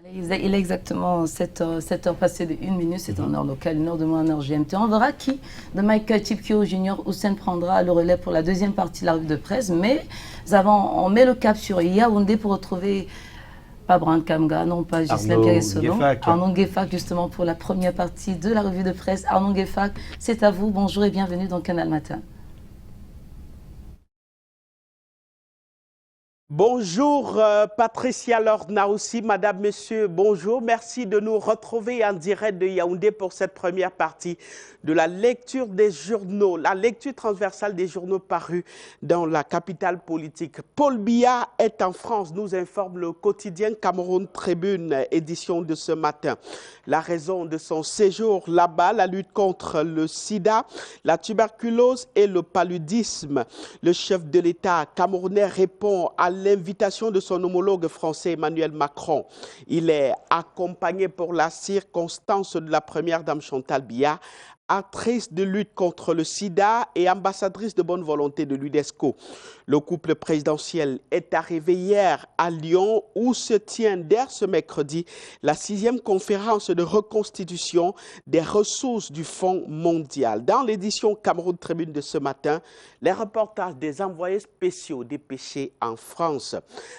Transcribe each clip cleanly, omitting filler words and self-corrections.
Il est exactement 7 heures passées de 1 minute, c'est en heure locale, 1 heure de moins en heure GMT. On verra qui de Mike Tipkio Junior Hussein prendra le relais pour la deuxième partie de la revue de presse. Mais on met le cap sur Yaoundé pour retrouver pas Brand Kamga, non pas Ghislaine Pierre-Esselon, Arnaud Gueffak justement pour la première partie de la revue de presse. Arnaud Gueffak, c'est à vous, bonjour et bienvenue dans Canal Matin. Bonjour Patricia Lorna aussi, Madame, Monsieur, bonjour. Merci de nous retrouver en direct de Yaoundé pour cette première partie de la lecture des journaux, la lecture transversale des journaux parus dans la capitale politique. Paul Biya est en France, nous informe le quotidien Cameroun Tribune, édition de ce matin. La raison de son séjour là-bas, la lutte contre le sida, la tuberculose et le paludisme. Le chef de l'État camerounais répond à l'invitation de son homologue français Emmanuel Macron. Il est accompagné pour la circonstance de la première dame Chantal Biya, actrice de lutte contre le sida et ambassadrice de bonne volonté de l'UNESCO. Le couple présidentiel est arrivé hier à Lyon où se tient dès ce mercredi la 6e conférence de reconstitution des ressources du Fonds mondial. Dans l'édition Cameroun Tribune de ce matin, les reportages des envoyés spéciaux dépêchés en France.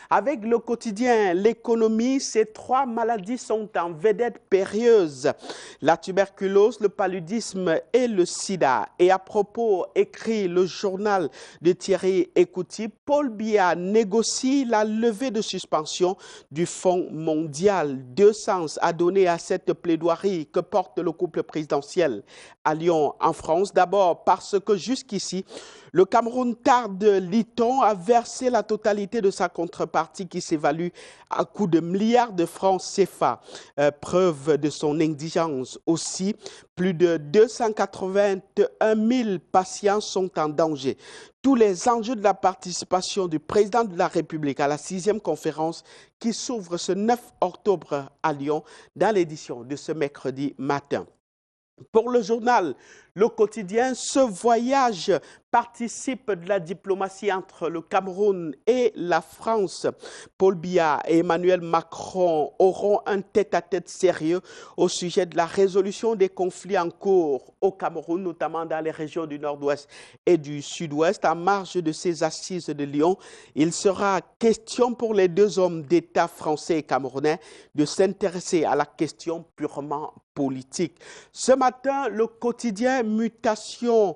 Avec le quotidien L'économie, ces 3 maladies sont en vedette périlleuse. La tuberculose, le paludisme et le sida. Et à propos, écrit le journal de Thierry Écouty, Paul Biya négocie la levée de suspension du Fonds mondial. 2 sens à donner à cette plaidoirie que porte le couple présidentiel à Lyon, en France. D'abord parce que jusqu'ici, le Cameroun tarde, lit-on, à verser la totalité de sa contrepartie qui s'évalue à coût de milliards de francs CFA. Preuve de son indigence aussi, plus de 281 000 patients sont en danger. Tous les enjeux de la participation du président de la République à la 6e conférence qui s'ouvre ce 9 octobre à Lyon dans l'édition de ce mercredi matin. Pour le journal Le Quotidien, ce voyage participe de la diplomatie entre le Cameroun et la France. Paul Biya et Emmanuel Macron auront un tête-à-tête sérieux au sujet de la résolution des conflits en cours au Cameroun, notamment dans les régions du Nord-Ouest et du Sud-Ouest. En marge de ces assises de Lyon, il sera question pour les 2 hommes d'État français et camerounais de s'intéresser à la question purement politique. Ce matin, le quotidien Mutation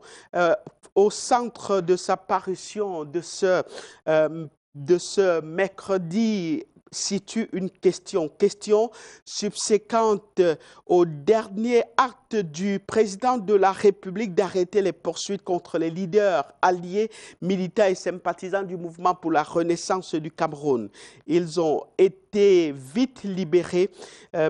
au centre de sa parution de ce mercredi situe une question subséquente au dernier acte du président de la République d'arrêter les poursuites contre les leaders alliés, militants et sympathisants du mouvement pour la renaissance du Cameroun. Ils ont été vite libérés,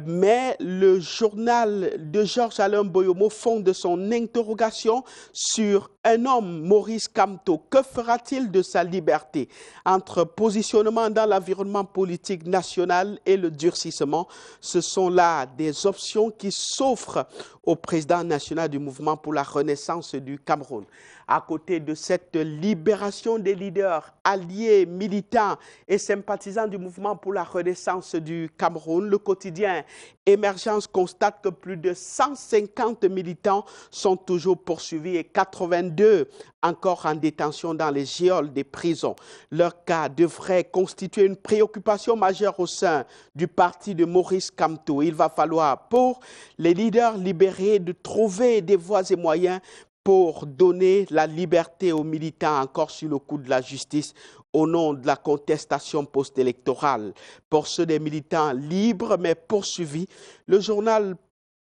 mais le journal de Georges-Alain Boyomo fonde son interrogation sur un homme, Maurice Kamto. Que fera-t-il de sa liberté? Entre positionnement dans l'environnement politique national et le durcissement, ce sont là des options qui s'offrent au président national du mouvement pour la renaissance du Cameroun. À côté de cette libération des leaders alliés, militants et sympathisants du mouvement pour la renaissance du Cameroun, le quotidien Émergence constate que plus de 150 militants sont toujours poursuivis et 82 encore en détention dans les geôles des prisons. Leur cas devrait constituer une préoccupation majeure au sein du parti de Maurice Kamto. Il va falloir, pour les leaders libérés, de trouver des voies et moyens pour donner la liberté aux militants encore sur le coup de la justice au nom de la contestation post-électorale. Pour ceux des militants libres mais poursuivis, le journal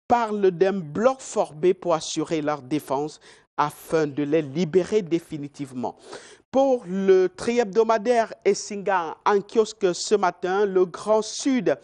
parle d'un bloc formé pour assurer leur défense afin de les libérer définitivement. Pour le tri-hebdomadaire Essinga en kiosque ce matin, le Grand Sud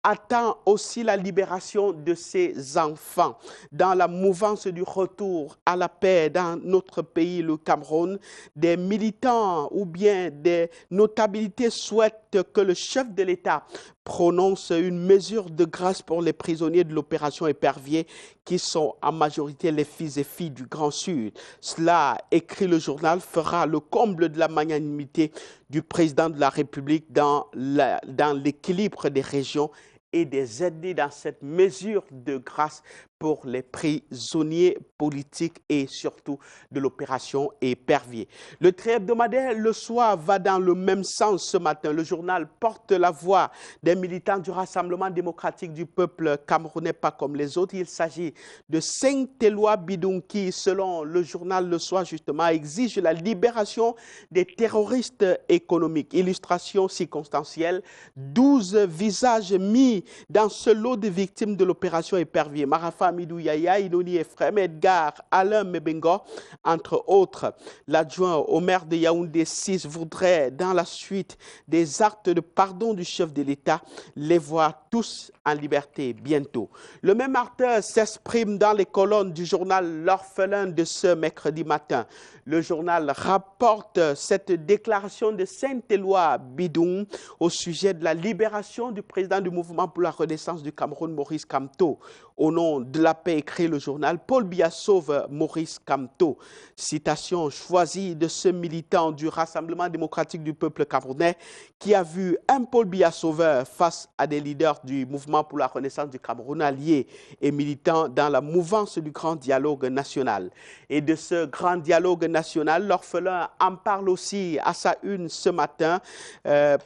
attend aussi la libération de ses enfants. Dans la mouvance du retour à la paix dans notre pays, le Cameroun, des militants ou bien des notabilités souhaitent que le chef de l'État prononce une mesure de grâce pour les prisonniers de l'opération Épervier qui sont en majorité les fils et filles du Grand Sud. Cela, écrit le journal, fera le comble de la magnanimité du président de la République dans l'équilibre des régions et des aider dans cette mesure de grâce pour les prisonniers politiques et surtout de l'opération Épervier. Le trait hebdomadaire Le Soir va dans le même sens ce matin. Le journal porte la voix des militants du Rassemblement démocratique du peuple camerounais, pas comme les autres. Il s'agit de 5 Éloi Bidoum qui, selon le journal Le Soir, justement, exige la libération des terroristes économiques. Illustration circonstancielle, 12 visages mis dans ce lot de victimes de l'opération Épervier. Marafa Amidou Yaya, Inoni Efrem, Edgar, Alain Mebengo, entre autres. L'adjoint au maire de Yaoundé 6 voudrait, dans la suite des actes de pardon du chef de l'État, les voir tous en liberté bientôt. Le même acteur s'exprime dans les colonnes du journal L'Orphelin de ce mercredi matin. Le journal rapporte cette déclaration de Saint-Éloi Bidoum au sujet de la libération du président du mouvement pour la renaissance du Cameroun, Maurice Kamto. Au nom de la paix, écrit le journal, Paul Biya sauve Maurice Kamto. Citation choisie de ce militant du Rassemblement démocratique du peuple camerounais qui a vu un Paul Biya sauveur face à des leaders du mouvement pour la renaissance du Cameroun alliés et militants dans la mouvance du grand dialogue national. Et de ce grand dialogue national, l'orphelin en parle aussi à sa une ce matin,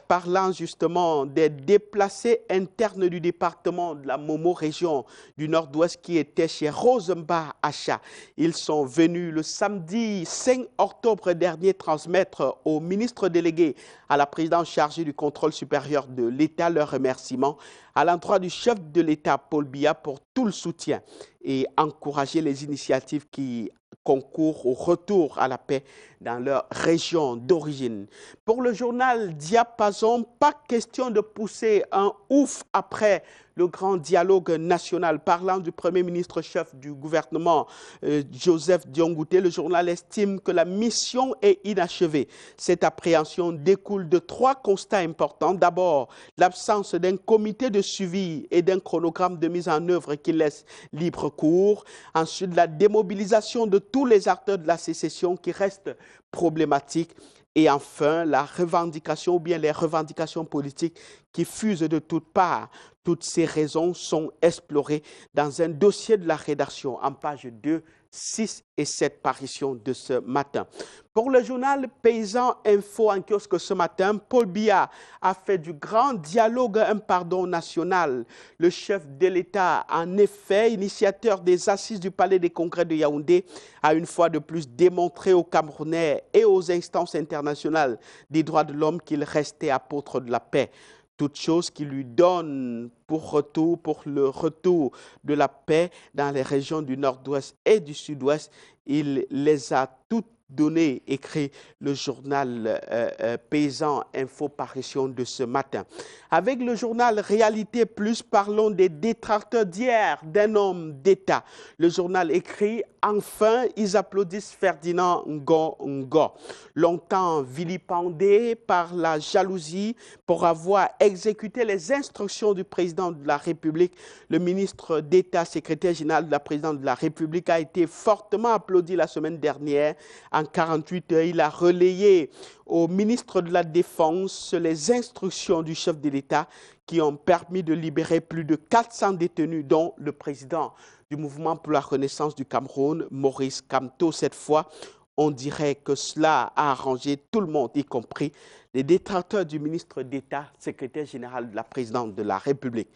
parlant justement des déplacés internes du département de la Momo, région du Nord-Ouest, qui étaient chez Rosemba Acha. Ils sont venus le samedi 5 octobre dernier transmettre au ministre délégué à la présidence chargée du contrôle supérieur de l'État leurs remerciements à l'endroit du chef de l'État, Paul Biya, pour tout le soutien et encourager les initiatives qui concourent au retour à la paix dans leur région d'origine. Pour le journal Diapason, pas question de pousser un ouf après le grand dialogue national. Parlant du Premier ministre chef du gouvernement, Joseph Diongouté, le journal estime que la mission est inachevée. Cette appréhension découle de 3 constats importants. D'abord, l'absence d'un comité de suivi et d'un chronogramme de mise en œuvre qui laisse libre cours. Ensuite, la démobilisation de tous les acteurs de la sécession qui reste problématique. Et enfin, la revendication ou bien les revendications politiques qui fusent de toutes parts. Toutes ces raisons sont explorées dans un dossier de la rédaction en page 2, 6 et 7 parutions de ce matin. Pour le journal Paysan Info en kiosque ce matin, Paul Biya a fait du grand dialogue un pardon national. Le chef de l'État, en effet, initiateur des assises du Palais des Congrès de Yaoundé, a une fois de plus démontré aux Camerounais et aux instances internationales des droits de l'homme qu'il restait apôtre de la paix. Toutes choses qui lui donnent pour le retour de la paix dans les régions du Nord-Ouest et du Sud-Ouest. Il les a toutes données, écrit le journal Paysan Info parution de ce matin. Avec le journal Réalité Plus, parlons des détracteurs d'hier d'un homme d'État. Le journal écrit « Enfin, ils applaudissent Ferdinand Ngo. Longtemps vilipendé par la jalousie pour avoir exécuté les instructions du président de la République, le ministre d'État, secrétaire général de la présidente de la République, a été fortement applaudi la semaine dernière. En 48 heures, il a relayé au ministre de la Défense les instructions du chef de l'État qui ont permis de libérer plus de 400 détenus, dont le président du mouvement pour la renaissance du Cameroun, Maurice Kamto. Cette fois, on dirait que cela a arrangé tout le monde, y compris les détracteurs du ministre d'État, secrétaire général de la présidente de la République.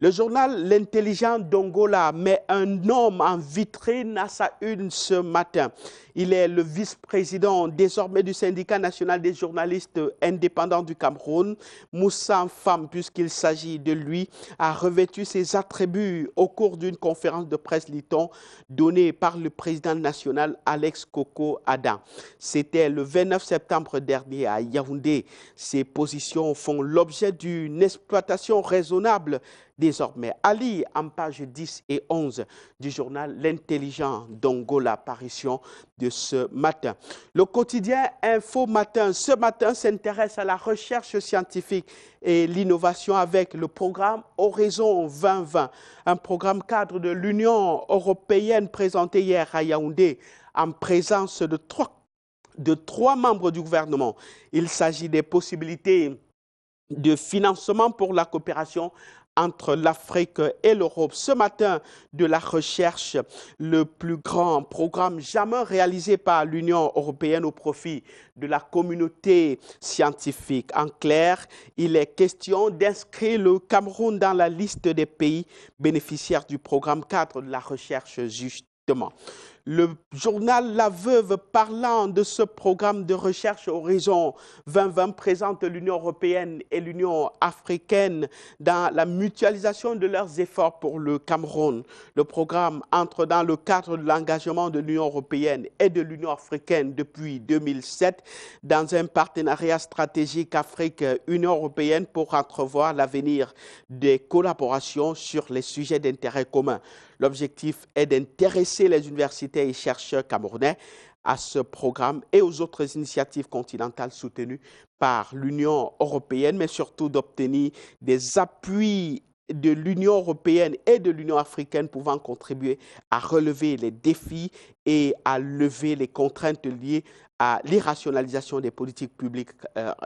Le journal L'Intelligent d'Ongola met un homme en vitrine à sa une ce matin. Il est le vice-président désormais du syndicat national des journalistes indépendants du Cameroun. Moussa Fam, puisqu'il s'agit de lui, a revêtu ses attributs au cours d'une conférence de presse Liton donnée par le président national Alex Koko Adam. C'était le 29 septembre dernier à Yaoundé. Ces positions font l'objet d'une exploitation raisonnable désormais. Ali, en page 10 et 11 du journal L'Intelligent d'Ongola, parution de ce matin. Le quotidien Info Matin, ce matin, s'intéresse à la recherche scientifique et l'innovation avec le programme Horizon 2020, un programme cadre de l'Union européenne présenté hier à Yaoundé en présence de trois membres du gouvernement. Il s'agit des possibilités de financement pour la coopération entre l'Afrique et l'Europe. Ce matin, de la recherche, le plus grand programme jamais réalisé par l'Union européenne au profit de la communauté scientifique. En clair, il est question d'inscrire le Cameroun dans la liste des pays bénéficiaires du programme cadre de la recherche, justement. Le journal La Veuve, parlant de ce programme de recherche Horizon 2020, présente l'Union européenne et l'Union africaine dans la mutualisation de leurs efforts pour le Cameroun. Le programme entre dans le cadre de l'engagement de l'Union européenne et de l'Union africaine depuis 2007 dans un partenariat stratégique Afrique-Union européenne pour entrevoir l'avenir des collaborations sur les sujets d'intérêt commun. L'objectif est d'intéresser les universités et chercheurs camerounais à ce programme et aux autres initiatives continentales soutenues par l'Union européenne, mais surtout d'obtenir des appuis de l'Union européenne et de l'Union africaine pouvant contribuer à relever les défis et à lever les contraintes liées à l'irrationalisation des politiques publiques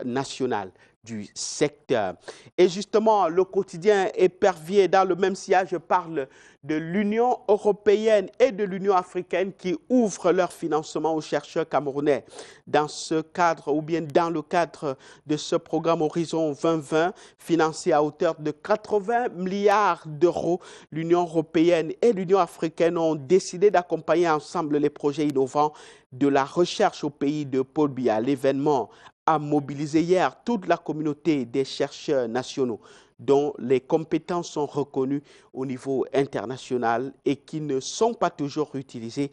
nationales du secteur. Et justement, le quotidien Épervier, dans le même sillage, parle de l'Union européenne et de l'Union africaine qui ouvrent leur financement aux chercheurs camerounais. Dans ce cadre, ou bien dans le cadre de ce programme Horizon 2020, financé à hauteur de 80 milliards d'euros, l'Union européenne et l'Union africaine ont décidé d'accompagner ensemble les projets innovants de la recherche au pays de Paul Biya. L'événement a mobilisé hier toute la communauté des chercheurs nationaux dont les compétences sont reconnues au niveau international et qui ne sont pas toujours utilisées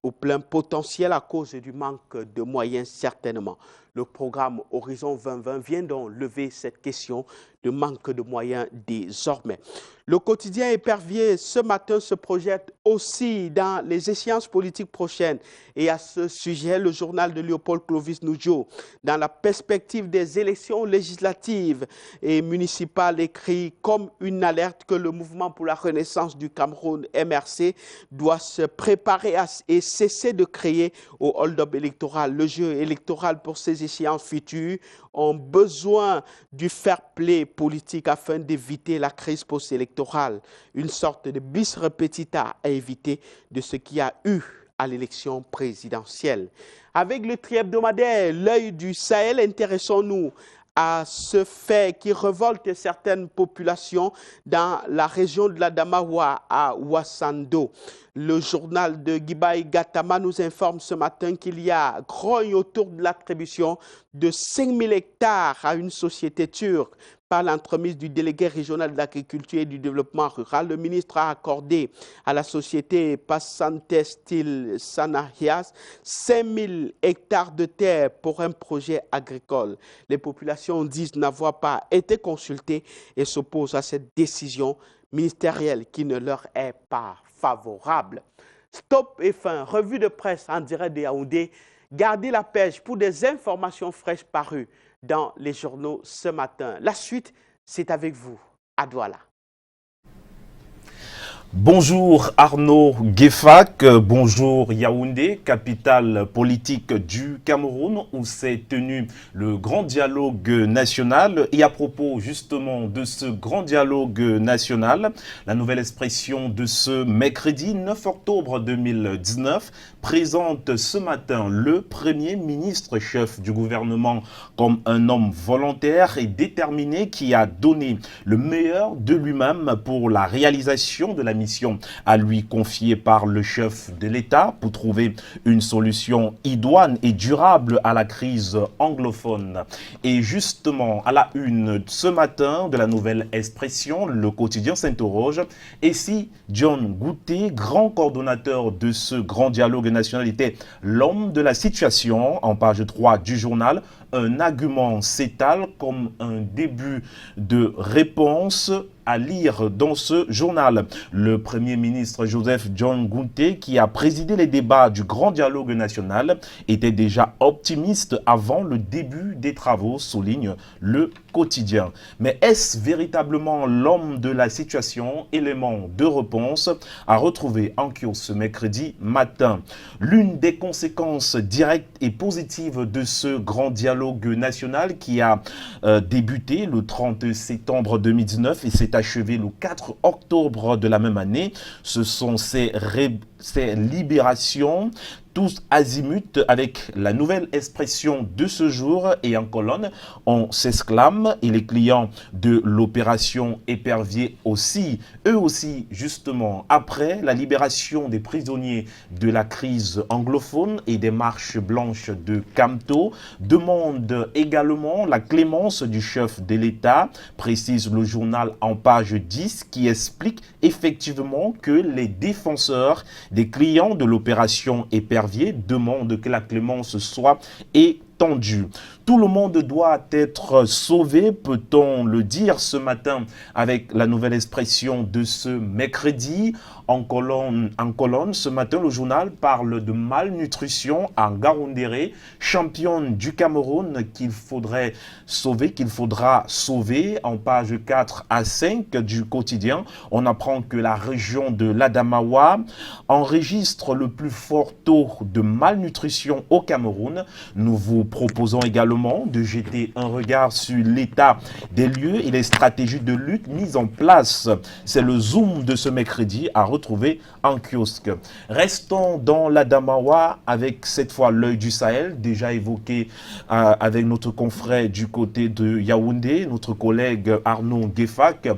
au plein potentiel à cause du manque de moyens certainement. Le programme Horizon 2020 vient donc lever cette question de manque de moyens désormais. Le quotidien Épervier, ce matin, se projette aussi dans les échéances politiques prochaines. Et à ce sujet, le journal de Léopold Clovis Noudjo, dans la perspective des élections législatives et municipales, écrit comme une alerte que le mouvement pour la renaissance du Cameroun, MRC, doit se préparer et cesser de créer au hold-up électoral. Le jeu électoral pour ces échéances futures ont besoin du fair-play politique afin d'éviter la crise post-électorale, une sorte de bis repetita à éviter de ce qu'il y a eu à l'élection présidentielle. Avec le tri-hebdomadaire L'œil du Sahel, intéressons-nous à ce fait qui révolte certaines populations dans la région de la Damawa à Ouassando. Le journal de Gibaï Gatama nous informe ce matin qu'il y a grogne autour de l'attribution de 5000 hectares à une société turque. Par l'entremise du délégué régional de l'agriculture et du développement rural, le ministre a accordé à la société Passantestil Sanahias 5000 hectares de terre pour un projet agricole. Les populations disent n'avoir pas été consultées et s'opposent à cette décision ministérielle qui ne leur est pas favorable. Stop et fin, revue de presse en direct de Yaoundé. Gardez la pêche pour des informations fraîches parues dans les journaux ce matin. La suite, c'est avec vous, à Douala. Bonjour Arnaud Guéfac, bonjour Yaoundé, capitale politique du Cameroun où s'est tenu le grand dialogue national. Et à propos justement de ce grand dialogue national, la nouvelle expression de ce mercredi 9 octobre 2019 présente ce matin le Premier ministre chef du gouvernement comme un homme volontaire et déterminé qui a donné le meilleur de lui-même pour la réalisation de la mission à lui confiée par le chef de l'État pour trouver une solution idoine et durable à la crise anglophone. Et justement, à la une ce matin de la nouvelle expression, le quotidien s'interroge. Et si John Gouté, grand coordonnateur de ce grand dialogue national, était l'homme de la situation, en page 3 du journal, un argument s'étale comme un début de réponse à lire dans ce journal. Le Premier ministre Joseph John Gouté, qui a présidé les débats du Grand Dialogue National, était déjà optimiste avant le début des travaux, souligne le quotidien. Mais est-ce véritablement l'homme de la situation? Élément de réponse à retrouver en kiosque ce mercredi matin. L'une des conséquences directes et positives de ce Grand Dialogue National qui a débuté le 30 septembre 2019 et s'est achevé le 4 octobre de la même année. Ce sont ces libérations tous azimuts avec la nouvelle expression de ce jour et en colonne, on s'exclame et les clients de l'opération Épervier aussi, eux aussi justement, après la libération des prisonniers de la crise anglophone et des marches blanches de Camto, demandent également la clémence du chef de l'État, précise le journal en page 10, qui explique effectivement que les défenseurs des clients de l'opération Épervier demande que la clémence soit étendue. Tout le monde doit être sauvé, peut-on le dire ce matin avec la nouvelle expression de ce mercredi. En colonne, ce matin, le journal parle de malnutrition à Ngaoundéré, championne du Cameroun qu'il faudrait sauver, qu'il faudra sauver. En page 4 à 5 du quotidien, on apprend que la région de l'Adamawa enregistre le plus fort taux de malnutrition au Cameroun. Nous vous proposons également de jeter un regard sur l'état des lieux et les stratégies de lutte mises en place. C'est le zoom de ce mercredi à retrouver en kiosque. Restons dans l'Adamawa avec cette fois l'œil du Sahel, déjà évoqué avec notre confrère du côté de Yaoundé, notre collègue Arnaud Guéfac.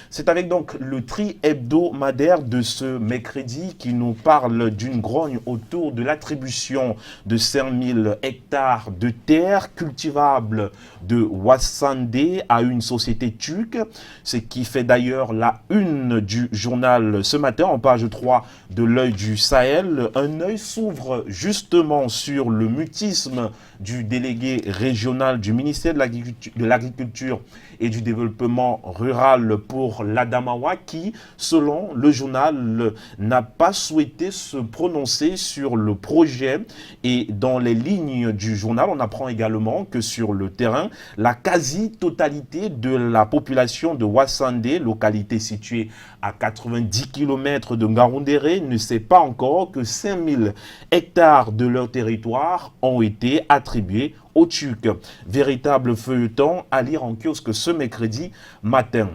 C'est avec donc le tri hebdomadaire de ce mercredi qui nous parle d'une grogne autour de l'attribution de 5000 hectares de terre cultivable de Wassandé à une société turque, ce qui fait d'ailleurs la une du journal ce matin en page 3 de l'œil du Sahel. Un œil s'ouvre justement sur le mutisme du délégué régional du ministère de l'Agriculture et du Développement rural pour l'Adamawa qui, selon le journal, n'a pas souhaité se prononcer sur le projet. Et dans les lignes du journal, on apprend également que sur le terrain, la quasi-totalité de la population de Wassandé, localité située à 90 km de Ngaoundéré, ne sait pas encore que 5000 hectares de leur territoire ont été attribués aux Turcs. Véritable feuilleton à lire en kiosque ce mercredi matin.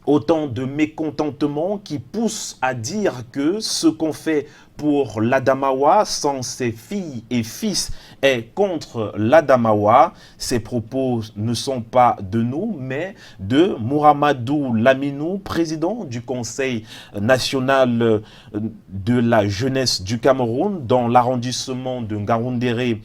Autant de mécontentement qui poussent à dire que ce qu'on fait pour l'Adamawa sans ses filles et fils est contre l'Adamawa. Ces propos ne sont pas de nous, mais de Mouramadou Laminou, président du Conseil national de la jeunesse du Cameroun, dans l'arrondissement de Ngaoundéré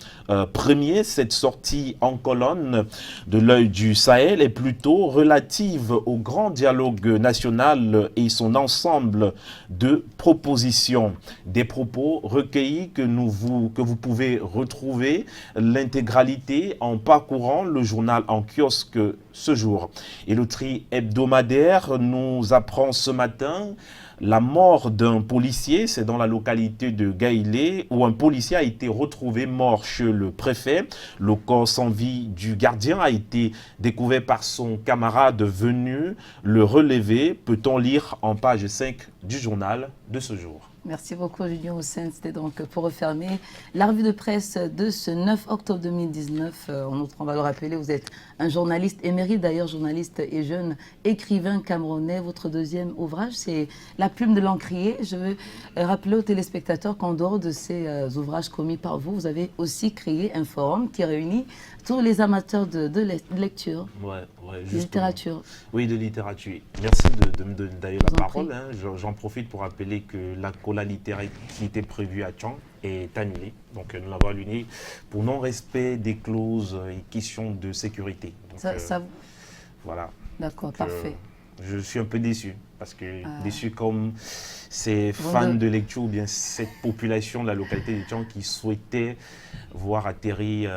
premier. Cette sortie en colonne de l'œil du Sahel est plutôt relative au grand dialogue national et son ensemble de propositions. Des propos recueillis que vous pouvez retrouver l'intégralité en parcourant le journal en kiosque ce jour. Et le tri hebdomadaire nous apprend ce matin la mort d'un policier, c'est dans la localité de Gaïlé, où un policier a été retrouvé mort chez le préfet. Le corps sans vie du gardien a été découvert par son camarade venu le relever. Peut-on lire en page 5 du journal de ce jour? Merci beaucoup, Julien Hussein. C'était donc pour refermer la revue de presse de ce 9 octobre 2019. On va le rappeler, vous êtes un journaliste émérite, d'ailleurs journaliste et jeune écrivain camerounais. Votre deuxième ouvrage, c'est La plume de l'encrier. Je veux rappeler aux téléspectateurs qu'en dehors de ces ouvrages commis par vous, vous avez aussi créé un forum qui réunit tous les amateurs de lecture, de littérature. Oui, de littérature. Merci de me donner d'ailleurs la parole. Hein. J'en profite pour rappeler que la cola littéraire qui était prévue à Tchang est annulée. Donc nous l'avons annulée pour non-respect des clauses et questions de sécurité. Donc, voilà. D'accord, parfait. Je suis un peu déçu, parce que déçu comme ces fans de lecture ou bien cette population de la localité de Tchang qui souhaitait voir atterrir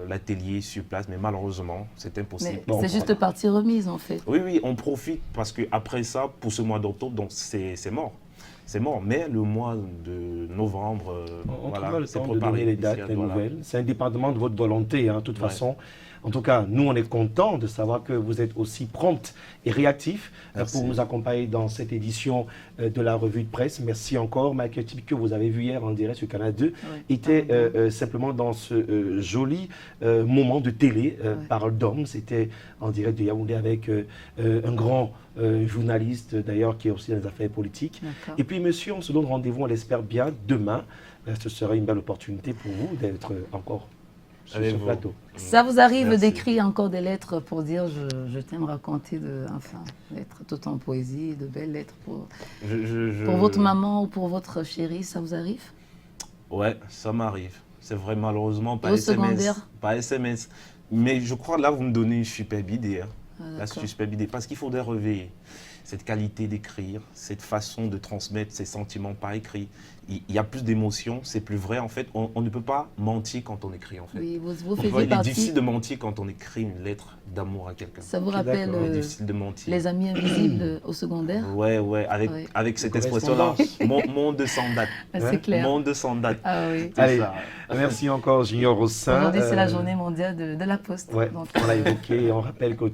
l'atelier sur place, mais malheureusement, c'est impossible. C'est juste partie remise en fait. Oui, on profite parce qu'après ça, pour ce mois d'octobre, donc c'est mort. C'est mort, mais le mois de novembre, on voilà, c'est préparé. Les dates, les nouvelles. C'est indépendamment de votre volonté, hein, de toute façon. En tout cas, nous, on est contents de savoir que vous êtes aussi prompte et réactif pour nous accompagner dans cette édition de la revue de presse. Merci encore. Michael Tip, que vous avez vu hier en direct sur Canal 2, était simplement dans ce joli moment de télé, Parole d'homme. C'était en direct de Yaoundé avec un grand journaliste, d'ailleurs, qui est aussi dans les affaires politiques. Et puis, monsieur, on se donne rendez-vous, on l'espère bien, demain. Ce serait une belle opportunité pour vous d'être encore sur ce plateau. Ça vous arrive d'écrire encore des lettres pour dire je t'aime, raconter lettres tout en poésie, de belles lettres pour votre maman ou pour votre chérie, ça vous arrive? Ouais, ça m'arrive. C'est vrai, malheureusement, pas au SMS. Secondaire? Pas SMS. Mais je crois là, vous me donnez une superbe idée. Là, c'est une superbe idée. Parce qu'il faudrait réveiller cette qualité d'écrire, cette façon de transmettre ses sentiments par écrit. Il y a plus d'émotions, c'est plus vrai en fait. On ne peut pas mentir quand on écrit en fait. Oui, vous faisiez il est partie... difficile de mentir quand on écrit une lettre d'amour à quelqu'un. Ça vous rappelle les amis invisibles au secondaire? Ouais, avec cette expression-là, monde sans date. C'est clair. Monde sans date. Ah oui. Allez, ça. Merci encore Junior Rossin. Aujourd'hui, c'est la journée mondiale de la Poste. Ouais, donc. on l'a évoqué et on rappelle que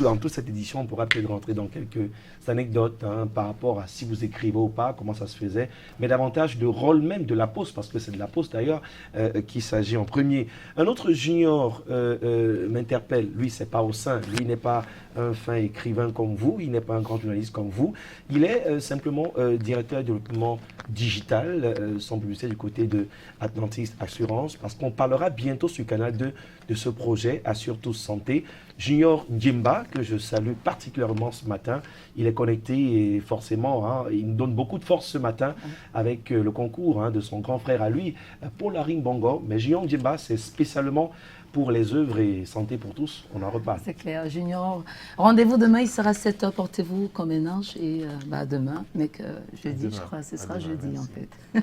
dans toute cette édition, on pourra peut-être rentrer dans quelques anecdotes par rapport à si vous écrivez ou pas, comment ça se faisait, mais davantage de rôle même de la Poste, parce que c'est de la Poste d'ailleurs qu'il s'agit en premier. Un autre Junior m'interpelle, lui c'est pas au sein, lui n'est pas un fin écrivain comme vous, il n'est pas un grand journaliste comme vous, il est simplement directeur de développement digital, sans publicité du côté de Atlantis Assurance, parce qu'on parlera bientôt sur Canal 2 de ce projet Assure Tous Santé. Junior Ndjimba, que je salue particulièrement ce matin, il est connecté et forcément, il nous donne beaucoup de force ce matin avec le concours de son grand frère à lui, Paul Haring Bongo. Mais Junior Ndjimba, c'est spécialement pour les œuvres et santé pour tous, on en reparle. C'est clair, Junior. Rendez-vous demain, il sera 7h, portez-vous comme un ange. Et demain, mais que jeudi, je crois, ce sera jeudi en fait.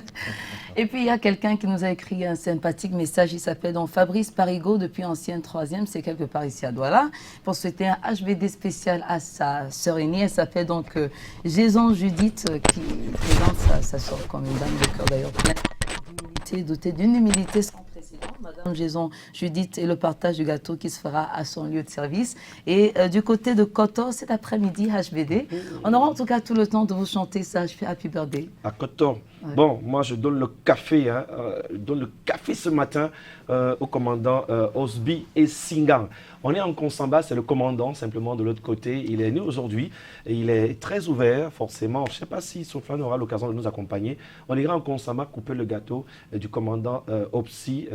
Et puis il y a quelqu'un qui nous a écrit un sympathique message, il s'appelle donc Fabrice Parigot, depuis ancienne 3e, c'est quelque part ici à Douala, pour souhaiter un HBD spécial à sa sœur aînée. Elle s'appelle donc Jason Judith, qui présente sa sœur comme une dame de cœur d'ailleurs pleine d'humilité, dotée d'une humilité sans précédent. Madame Jason Judith et le partage du gâteau qui se fera à son lieu de service. Et du côté de Kotor, cet après-midi, HBD, on aura en tout cas tout le temps de vous chanter ça, Happy Birthday. À Kotor. Ouais. Bon, moi je donne le café, je donne le café ce matin au commandant Osby et Singan. On est en Konsamba, c'est le commandant simplement de l'autre côté. Il est né aujourd'hui et il est très ouvert, forcément. Je ne sais pas si Soflan aura l'occasion de nous accompagner. On ira en Konsamba couper le gâteau du commandant Osby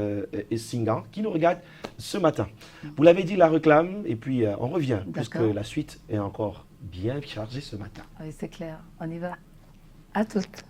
et Singan qui nous regarde ce matin. Vous l'avez dit, la réclame, et puis on revient, puisque la suite est encore bien chargée ce matin. Oui, c'est clair. On y va. À toutes.